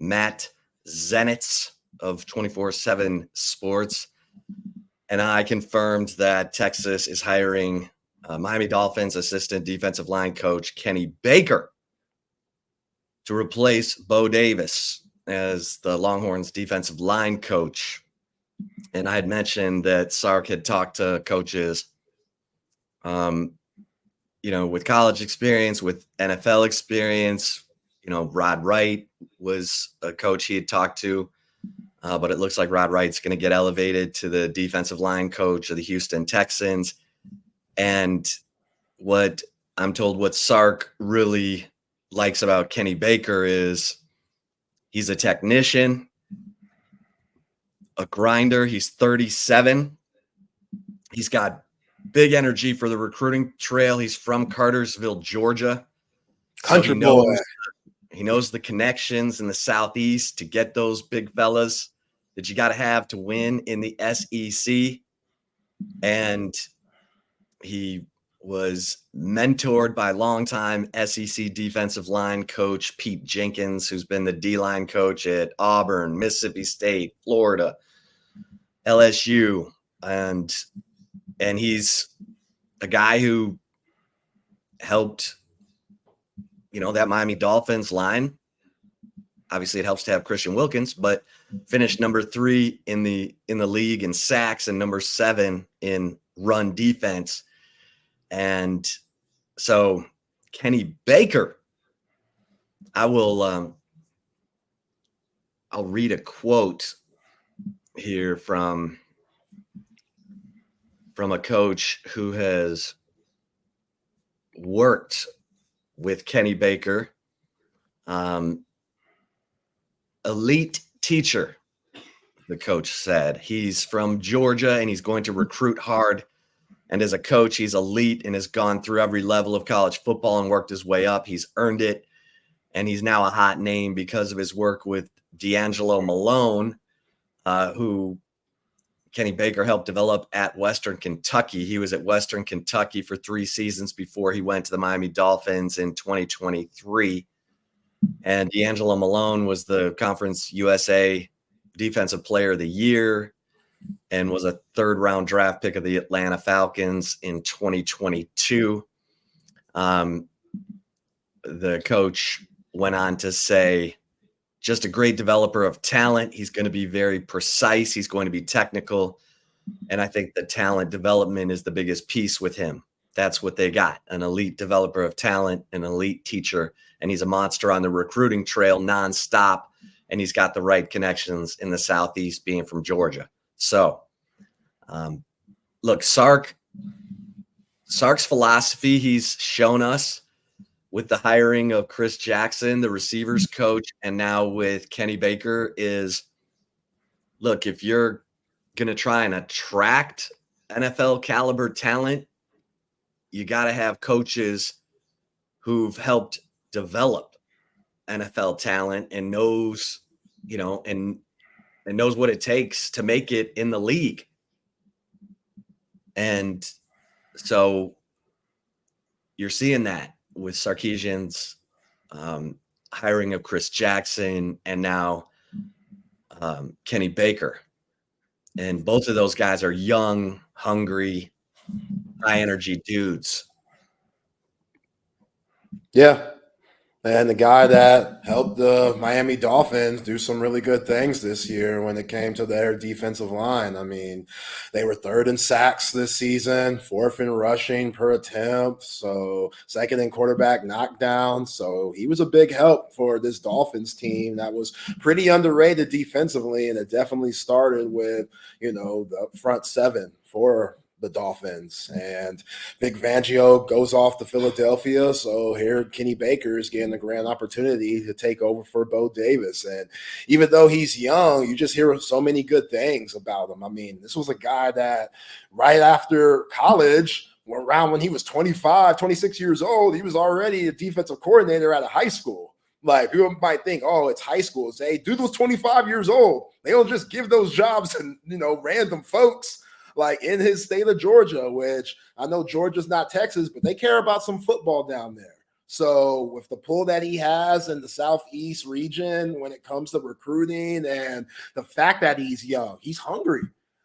Matt Zenitz of 24/7 Sports, and I confirmed that Texas is hiring Miami Dolphins assistant defensive line coach Kenny Baker to replace Bo Davis as the Longhorns defensive line coach. And I had mentioned that Sark had talked to coaches, with college experience, with NFL experience. Rod Wright was a coach he had talked to, but it looks like Rod Wright's going to get elevated to the defensive line coach of the Houston Texans. And what I'm told what Sark really likes about Kenny Baker is he's a technician, a grinder. He's 37. He's got big energy for the recruiting trail. He's from Cartersville, Georgia. Country boy. He knows the connections in the Southeast to get those big fellas that you got to have to win in the SEC. And he was mentored by longtime SEC defensive line coach Pete Jenkins, who's been the D-line coach at Auburn, Mississippi State, Florida, LSU. And he's a guy who helped, that Miami Dolphins line. Obviously, it helps to have Christian Wilkins, but finished number 3 in the league in sacks and number 7 in run defense. And so Kenny Baker, I'll read a quote here from a coach who has worked with Kenny Baker. Elite teacher, the coach said. He's from Georgia and he's going to recruit hard. And as a coach, he's elite and has gone through every level of college football and worked his way up. He's earned it. And he's now a hot name because of his work with D'Angelo Malone, who Kenny Baker helped develop at Western Kentucky. He was at Western Kentucky for 3 seasons before he went to the Miami Dolphins in 2023. And D'Angelo Malone was the Conference USA Defensive Player of the Year and was a 3rd-round draft pick of the Atlanta Falcons in 2022. The coach went on to say, just a great developer of talent. He's going to be very precise. He's going to be technical. And I think the talent development is the biggest piece with him. That's what they got, an elite developer of talent, an elite teacher. And he's a monster on the recruiting trail nonstop. And he's got the right connections in the Southeast, being from Georgia. So, look, Sark's philosophy he's shown us with the hiring of Chris Jackson, the receivers coach, and now with Kenny Baker is, look, if you're going to try and attract NFL caliber talent, you got to have coaches who've helped develop NFL talent and knows, and knows what it takes to make it in the league. And so you're seeing that with Sarkisian's hiring of Chris Jackson and now Kenny Baker. And both of those guys are young, hungry, high-energy dudes. Yeah. And the guy that helped the Miami Dolphins do some really good things this year when it came to their defensive line. I mean, they were 3rd in sacks this season, 4th in rushing per attempt, so 2nd in quarterback knockdown. So he was a big help for this Dolphins team that was pretty underrated defensively, and it definitely started with, the front 7 for the Dolphins. And Vic Fangio goes off to Philadelphia, so here Kenny Baker is getting a grand opportunity to take over for Bo Davis. And even though he's young, you just hear so many good things about him. I mean, this was a guy that right after college, around when he was 25, 26 years old, he was already a defensive coordinator at a high school. Like, people might think, oh, it's high school. Say, dude was 25 years old. They don't just give those jobs to, random folks. Like in his state of Georgia, which I know Georgia's not Texas, but they care about some football down there. So with the pull that he has in the Southeast region when it comes to recruiting and the fact that he's young, he's hungry.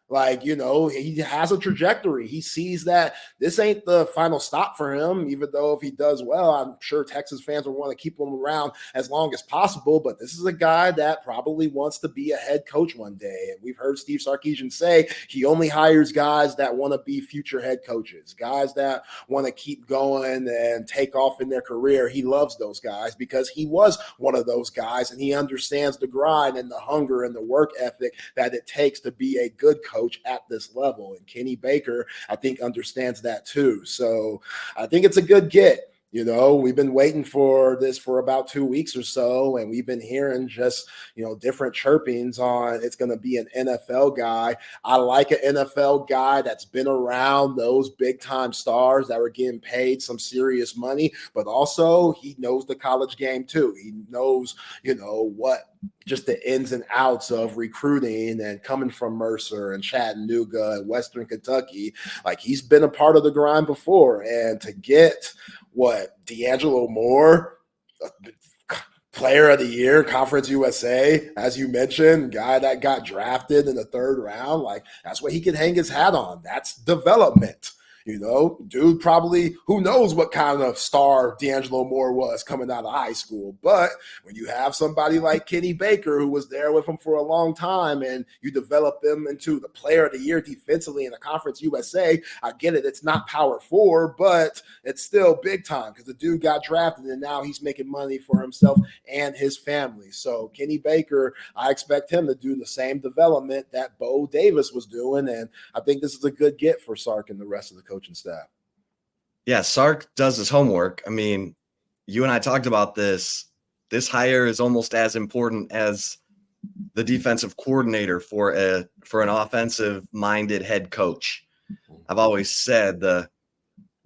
Like, he has a trajectory. He sees that this ain't the final stop for him, even though if he does well, I'm sure Texas fans will want to keep him around as long as possible. But this is a guy that probably wants to be a head coach one day. And we've heard Steve Sarkisian say he only hires guys that want to be future head coaches, guys that want to keep going and take off in their career. He loves those guys because he was one of those guys, and he understands the grind and the hunger and the work ethic that it takes to be a good coach at this level. And Kenny Baker, I think, understands that too. So I think it's a good get. We've been waiting for this for about 2 weeks or so, and we've been hearing just, different chirpings on it's going to be an NFL guy. I like an NFL guy that's been around those big time stars that were getting paid some serious money, but also he knows the college game too. He knows, what just the ins and outs of recruiting and coming from Mercer and Chattanooga and Western Kentucky. Like, he's been a part of the grind before, and to get D'Angelo Moore, player of the year, Conference USA, as you mentioned, guy that got drafted in the 3rd round, like, that's what he can hang his hat on. That's development. Dude, probably, who knows what kind of star D'Angelo Moore was coming out of high school. But when you have somebody like Kenny Baker, who was there with him for a long time, and you develop them into the player of the year defensively in the Conference USA, I get it. It's not power 4, but it's still big time because the dude got drafted and now he's making money for himself and his family. So Kenny Baker, I expect him to do the same development that Bo Davis was doing. And I think this is a good get for Sark and the rest of the coaching staff. Yeah, Sark does his homework. I mean, you and I talked about this. This hire is almost as important as the defensive coordinator for an offensive-minded head coach. I've always said the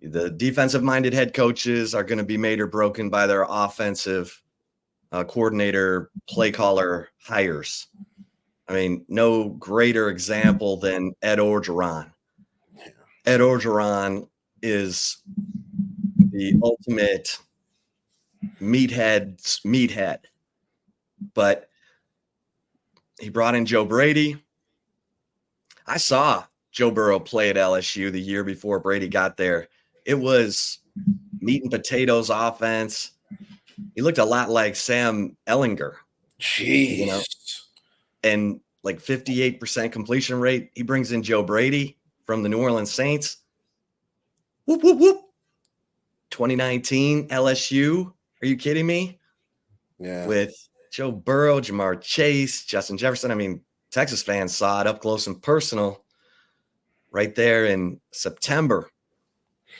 defensive-minded head coaches are going to be made or broken by their offensive coordinator, play caller hires. I mean, no greater example than Ed Orgeron. Ed Orgeron is the ultimate meathead. But he brought in Joe Brady. I saw Joe Burrow play at LSU the year before Brady got there. It was meat and potatoes offense. He looked a lot like Sam Ehlinger. Jeez. And like 58% completion rate. He brings in Joe Brady from the New Orleans Saints. Whoop, whoop, whoop. 2019 LSU. Are you kidding me? Yeah. With Joe Burrow, Jamar Chase, Justin Jefferson. I mean, Texas fans saw it up close and personal right there in September.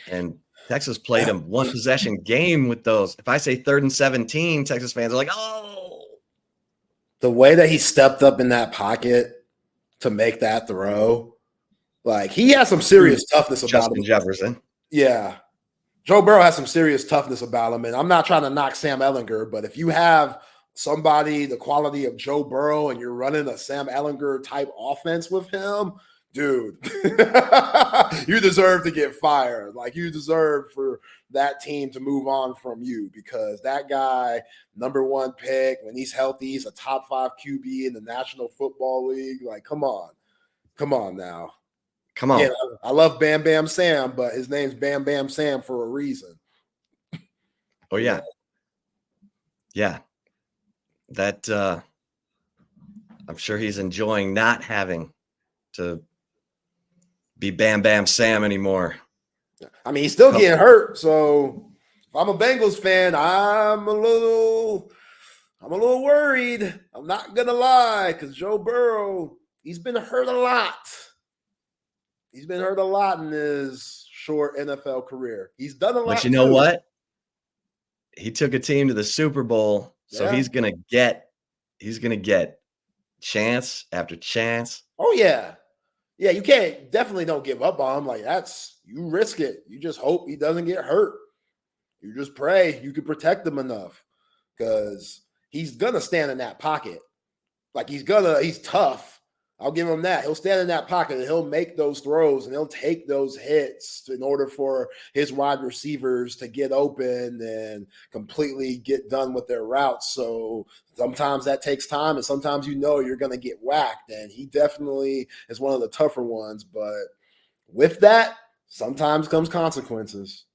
And Texas played a one-possession game with those. If I say 3rd and 17, Texas fans are like, oh. The way that he stepped up in that pocket to make that throw, like, he has some serious toughness about Justin him. Jefferson. Yeah. Joe Burrow has some serious toughness about him. And I'm not trying to knock Sam Ehlinger, but if you have somebody the quality of Joe Burrow and you're running a Sam Ehlinger type offense with him, dude, you deserve to get fired. Like, you deserve for that team to move on from you, because that guy, #1 pick, when he's healthy, he's a top 5 QB in the National Football League. Like, come on now. Come on. Yeah, I love Bam Bam Sam, but his name's Bam Bam Sam for a reason. Oh, yeah. Yeah. That I'm sure he's enjoying not having to be Bam Bam Sam anymore. I mean, he's still getting hurt. So if I'm a Bengals fan, I'm a little worried. I'm not gonna lie, because Joe Burrow, he's been hurt a lot. He's been hurt a lot in his short NFL career. He's done a lot. But you know what? He took a team to the Super Bowl, so he's gonna get chance after chance. Oh yeah. Yeah, you definitely don't give up on him. Like, you risk it. You just hope he doesn't get hurt. You just pray you can protect him enough, because he's gonna stand in that pocket. Like, he's tough, I'll give him that. He'll stand in that pocket and he'll make those throws and he'll take those hits in order for his wide receivers to get open and completely get done with their routes. So sometimes that takes time and sometimes you're going to get whacked. And he definitely is one of the tougher ones. But with that, sometimes comes consequences.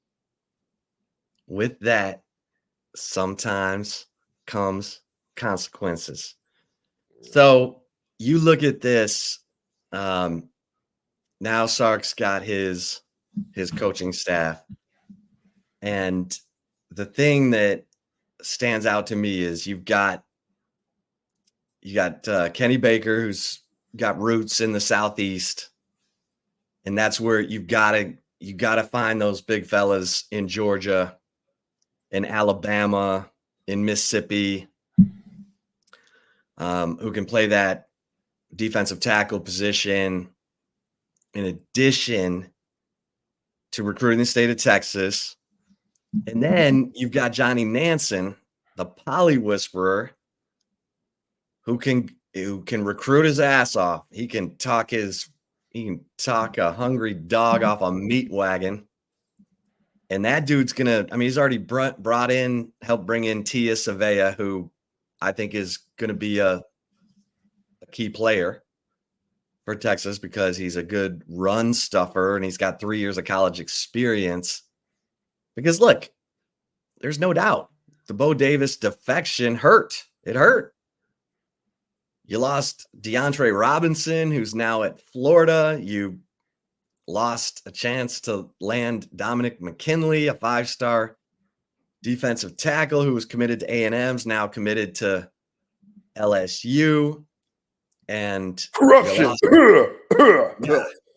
With that, sometimes comes consequences. So you look at this. Now Sark's got his coaching staff, and the thing that stands out to me is you got Kenny Baker, who's got roots in the Southeast, and that's where you gotta find those big fellas in Georgia, in Alabama, in Mississippi, who can play that defensive tackle position, in addition to recruiting the state of Texas. And then you've got Johnny Nansen, the poly whisperer, who can recruit his ass off. He can talk a hungry dog off a meat wagon. And that dude's he's already helped bring in Tia Savea, who I think is going to be a key player for Texas because he's a good run stuffer and he's got 3 years of college experience. Because look, there's no doubt the Bo Davis defection hurt. It hurt. You lost DeAndre Robinson, who's now at Florida. You lost a chance to land Dominic McKinley, a 5-star defensive tackle who was committed to A&M's, now committed to LSU. And corruption.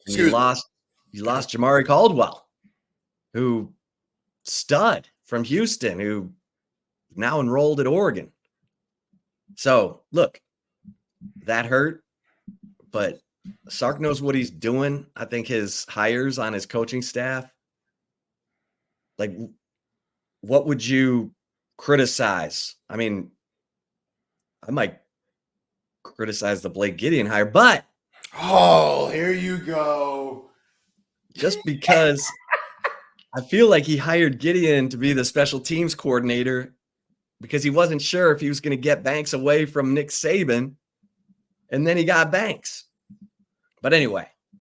You lost Jamari Caldwell, who stud from Houston, who now enrolled at Oregon. So look, that hurt, but Sark knows what he's doing. I think his hires on his coaching staff, like, what would you criticize? I mean, I might criticize the Blake Gideon hire, but here you go. Just because I feel like he hired Gideon to be the special teams coordinator because he wasn't sure if he was going to get Banks away from Nick Saban, and then he got Banks. But anyway,